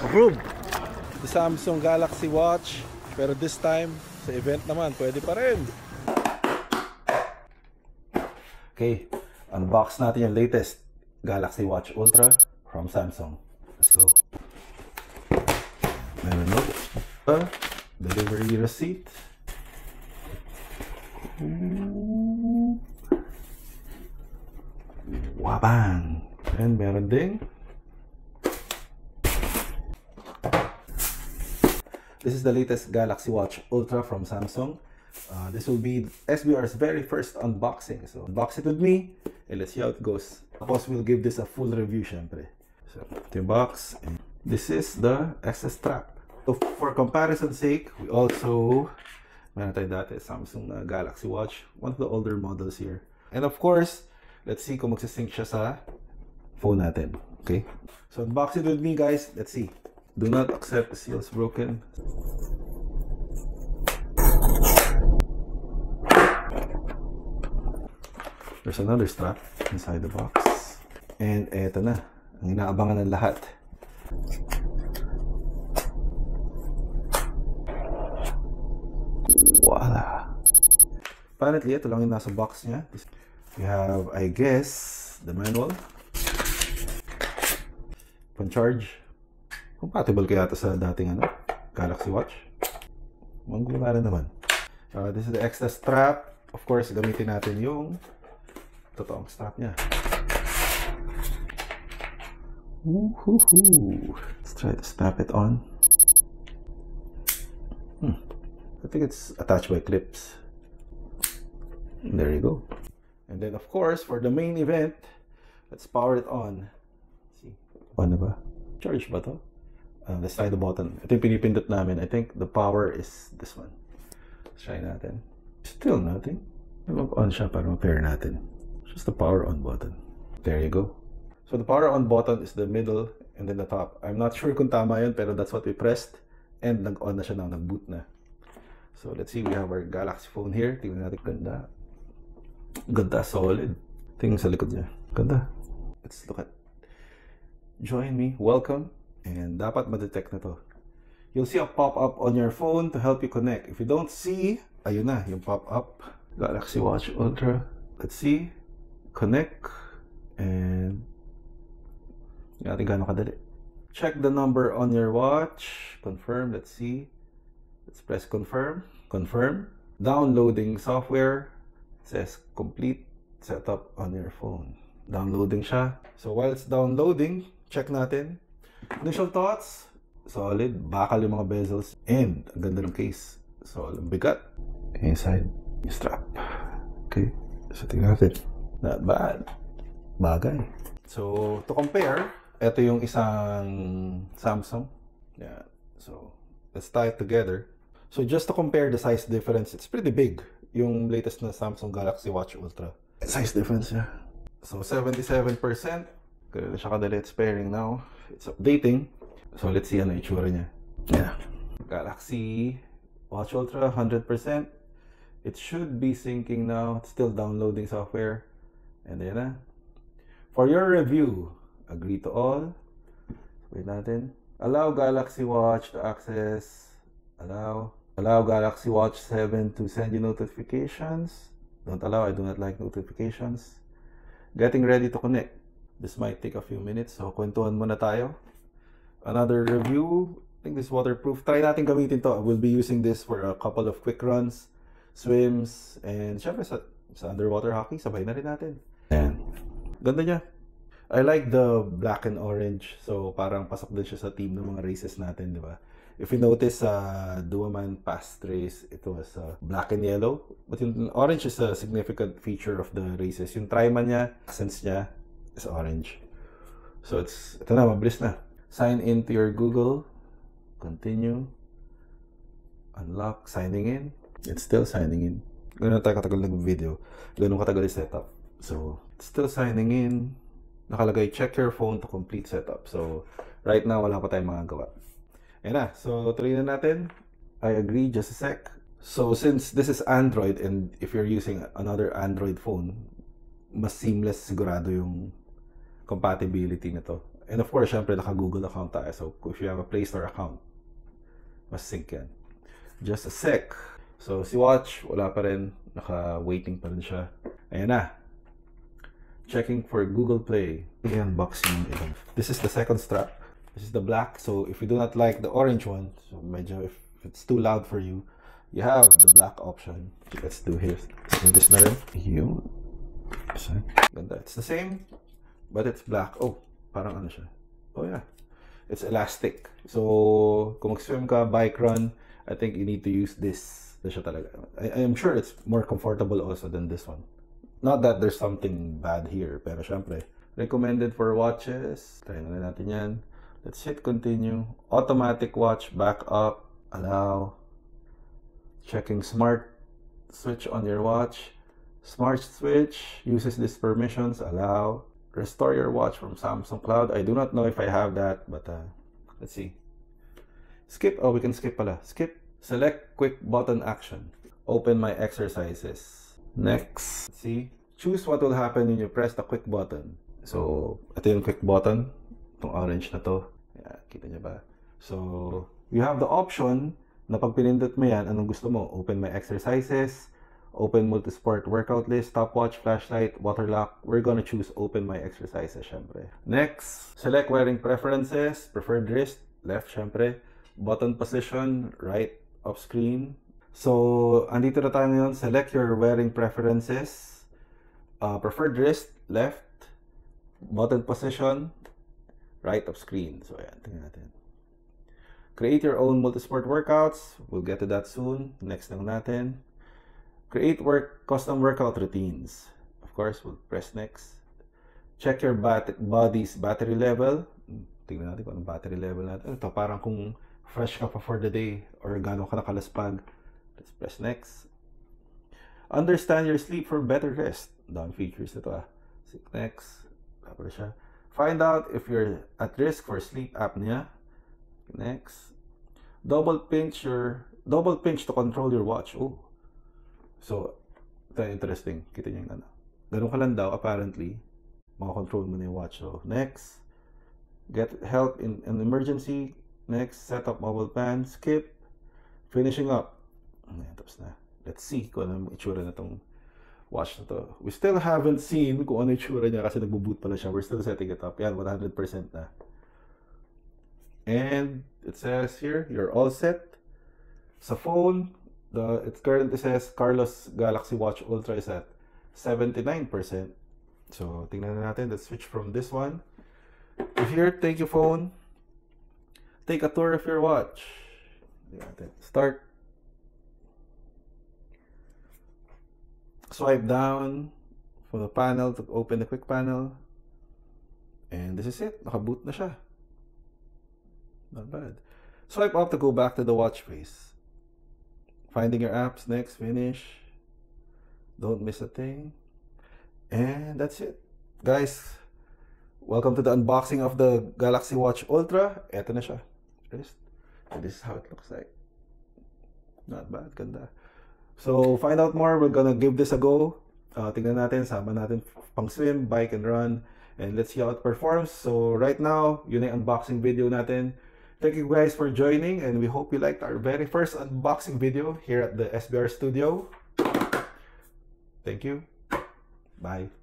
Approved! The Samsung Galaxy Watch, pero this time sa event naman pwede pa rin. Okay, unbox natin yung latest Galaxy Watch Ultra from Samsung. Let's go. Meron no delivery receipt. Wabang! And meron ding this is the latest Galaxy Watch Ultra from Samsung. This will be SBR's very first unboxing. So unbox it with me and let's see how it goes. Tapos we'll give this a full review syempre. So ito yung box. And this is the access strap. So for comparison's sake, we also meron tayo dati Samsung na Galaxy Watch, one of the older models here. And of course, let's see kung magsisync siya sa phone natin. Okay? So unbox it with me guys. Let's see. Do not accept the seals broken. There's another strap inside the box. And eto na. Ang inaabangan ng lahat. Voila! Apparently, ito lang yung nasa box niya. We have, I guess, the manual. Pan-charge. Compatible kaya ito sa dating Galaxy Watch? Manggula rin naman. This is the extra strap. Of course, gamitin natin yung totoong strap niya. Let's try to snap it on. I think it's attached by clips. There you go. And then, of course, for the main event, let's power it on. Let's see. Paano ba? Charge ba to? Let's try the button. Ito yung pinipindot namin. I think the power is this one. Let's try natin. Still nothing. Mag-on siya para ma-pair natin. Just the power on button. There you go. So the power on button is the middle and then the top. I'm not sure kung tama yun, pero that's what we pressed. And nag-on na siya na, nag-boot na. So let's see, we have our Galaxy phone here. Tingnan natin, ganda. Ganda, solid. Tingnan sa likod niya. Ganda. Let's look at. Join me. Welcome. And dapat ma-detect na to. You'll see a pop-up on your phone to help you connect. If you don't see, ayun na, yung pop-up. Galaxy Watch Ultra. Let's see. Connect. And natin gaano kadali. Check the number on your watch. Confirm. Let's see. Let's press confirm. Confirm. Downloading software. It says complete setup on your phone. Downloading siya. So while it's downloading, check natin. Initial thoughts, solid. Bakal yung mga bezels. And ang ganda ng case. So ang bigat. Inside yung strap. Okay. So tingnan natin. Not bad. Bagay. So to compare, ito yung isang Samsung. Yeah. So let's tie it together. So just to compare the size difference, it's pretty big. Yung latest na Samsung Galaxy Watch Ultra. Size difference niya. So 77%. Ganun siya kadali. It's pairing now. It's updating. So let's see ano yung itsura niya. Yeah. Galaxy Watch Ultra 100%. It should be syncing now. It's still downloading software. And then for your review, agree to all. Wait natin. Allow Galaxy Watch to access. Allow Galaxy Watch 7 to send you notifications. Don't allow. I do not like notifications. Getting ready to connect. This might take a few minutes. So kwentuhan muna tayo. Another review. I think this is waterproof. Try natin gamitin to. We'll be using this for a couple of quick runs, swims, and syempre sa underwater hockey. Sabay na rin natin. Ayan. Ganda niya. I like the black and orange. So parang pasok din siya sa team ng mga races natin, di ba? If you notice sa Duaman past race, it was black and yellow. But yung orange is a significant feature of the races. Yung Triman niya, accents niya is orange. So ito na, mabilis na. Sign in to your Google. Continue. Unlock. Signing in. It's still signing in. Ganun tayo katagal nag-video. Ganun katagal yung setup. So, it's still signing in. Nakalagay, check your phone to complete setup. So, right now, wala pa tayong magagawa. Ayan na. So, tuloy na natin. I agree. Just a sec. So, since this is Android and if you're using another Android phone, mas seamless sigurado yung compatibility nito. And of course, syempre, naka-Google account tayo. So, if you have a Play Store account, mas sync yan. Just a sec. So, si watch, wala pa rin. Naka-waiting pa rin siya. Ayan na. Checking for Google Play. Unboxing. This is the second strap. This is the black. So, if you do not like the orange one, so medyo if it's too loud for you, you have the black option. Let's do here. Let's do this na rin. Yun. Ganda. It's the same, but it's black. Oh, parang ano siya. Oh yeah. It's elastic. So, kung mag-swim ka, bike run, I think you need to use this. This siya talaga. I am sure it's more comfortable also than this one. Not that there's something bad here, pero syempre, recommended for watches. Try na natin yan. Let's hit continue. Automatic watch, back up, allow. Checking smart switch on your watch. Smart switch uses these permissions, allow. Restore your watch from Samsung Cloud. I do not know if I have that, but let's see. Skip. Oh, we can skip pala. Skip. Select quick button action. Open my exercises. Next. Let's see. Choose what will happen when you press the quick button. So, ito yung quick button. Itong orange na to. Yeah, kita niyo ba? So, you have the option na pag pinindot mo yan, anong gusto mo? Open my exercises. Open multi-sport workout list, stopwatch, flashlight, water lock. We're gonna choose open my exercises, syempre. Next, select wearing preferences, preferred wrist, left, syempre. Button position, right of screen. So, andito na tayo ngayon. Select your wearing preferences. Preferred wrist, left. Button position, right of screen. So, ayan, tingnan natin. Create your own multi-sport workouts. We'll get to that soon. Next lang natin. Create custom workout routines. Of course, we'll press next. Check your body's battery level. Tingnan natin kung anong battery level natin. Ito, parang kung fresh ka pa for the day or gano'n ka nakalaspag. Let's press next. Understand your sleep for better rest. Dami features ito ah. Next. Tapos siya. Find out if you're at risk for sleep apnea. Next. Double pinch to control your watch. Oh. So, ito interesting. Kita niyo yung ano. Ganun ka lang daw, apparently. Makakontrol mo na yung watch. So, next. Get help in an emergency. Next. Set up mobile plan. Skip. Finishing up. Ayan, tapos na. Let's see kung ano yung itsura na itong watch na to. We still haven't seen kung ano yung itsura niya kasi nagbo-boot pala siya. We're still setting it up. Yan, 100% na. And it says here, you're all set. Sa phone, it currently says Carlos Galaxy Watch Ultra is at 79%. So, tingnan na natin. Let's switch from this one. If here, take your phone. Take a tour of your watch. Start. Swipe down from the panel to open the quick panel. And this is it. Nakaboot na siya. Not bad. Swipe up to go back to the watch face. Finding your apps. Next. Finish. Don't miss a thing. And that's it. Guys, welcome to the unboxing of the Galaxy Watch Ultra. Eto na siya. And this is how it looks like. Not bad. Ganda. So, find out more. We're gonna give this a go. Tingnan natin. Sama natin pang swim, bike, and run. And let's see how it performs. So, right now, yun yung unboxing video natin. Thank you guys for joining. And we hope you liked our very first unboxing video here at the SBR Studio. Thank you. Bye.